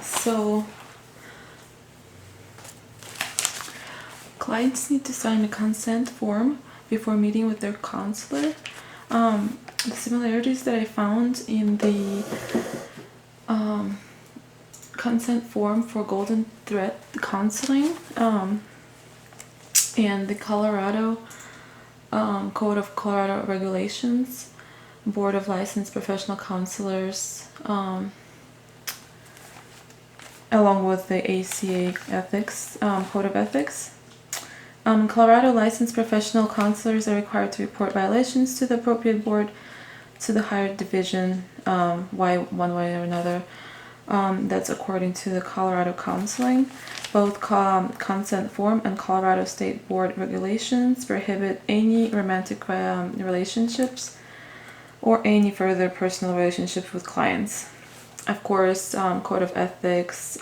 So clients need to sign a consent form before meeting with their counselor. The similarities that I found in the consent form for Golden Thread Counseling and the Colorado Code of Colorado Regulations, Board of Licensed Professional Counselors, along with the ACA Ethics, Code of Ethics. Colorado licensed professional counselors are required to report violations to the appropriate board, to the higher division, one way or another. That's according to the Colorado Counseling. Both consent form and Colorado State Board regulations prohibit any romantic relationships or any further personal relationships with clients. Of course, Code of Ethics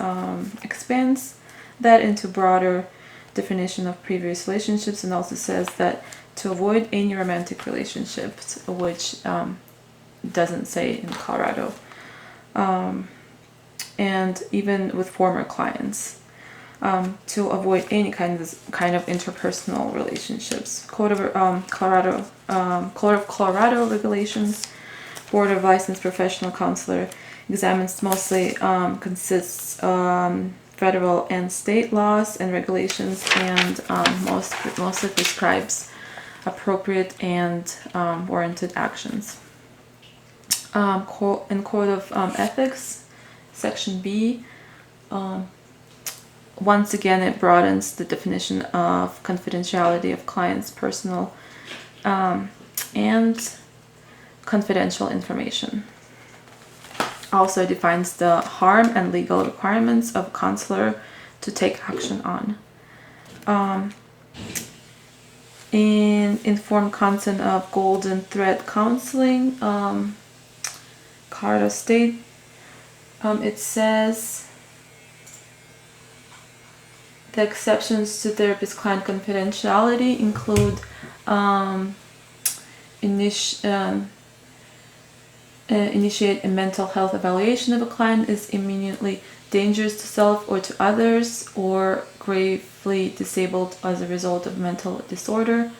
expands that into broader definition of previous relationships, and also says that to avoid any romantic relationships, which doesn't say in Colorado, and even with former clients, to avoid any kind of interpersonal relationships. Code of Colorado regulations, Board of Licensed Professional Counselor examines mostly consists federal and state laws and regulations, and mostly prescribes appropriate and warranted actions. In Code of Ethics, Section B, once again it broadens the definition of confidentiality of clients' personal and confidential information. Also defines the harm and legal requirements of a counselor to take action on. In informed consent of Golden Thread Counseling, Colorado State, it says the exceptions to therapist-client confidentiality include initiate a mental health evaluation of a client is imminently dangerous to self or to others, or gravely disabled as a result of mental disorder,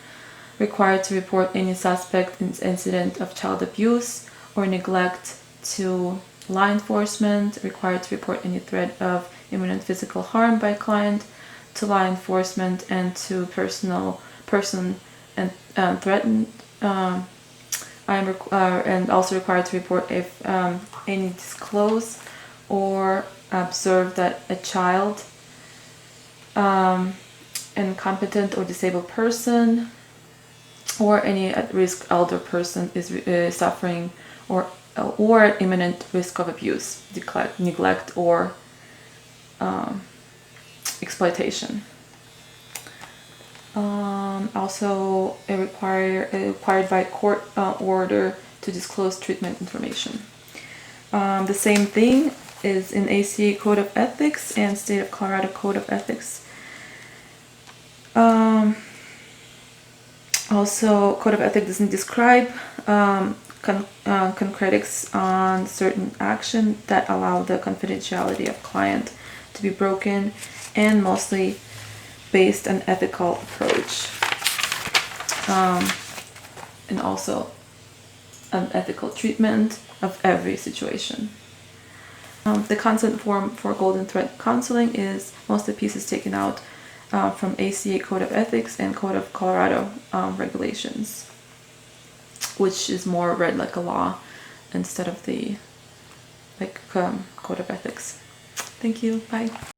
required to report any suspect incident of child abuse or neglect to law enforcement, required to report any threat of imminent physical harm by client to law enforcement and to person and threatened. And also required to report if any disclose or observe that a child, incompetent or disabled person, or any at-risk elder person is suffering or at imminent risk of abuse, neglect, or exploitation. Also required by court order to disclose treatment information. The same thing is in ACA Code of Ethics and State of Colorado Code of Ethics. Also, Code of Ethics doesn't describe concretics on certain action that allow the confidentiality of client to be broken, and mostly based on ethical approach, and also an ethical treatment of every situation. The consent form for Golden Thread Counseling is most of the pieces taken out from ACA Code of Ethics and Code of Colorado regulations, which is more read like a law instead of the Code of Ethics. Thank you. Bye.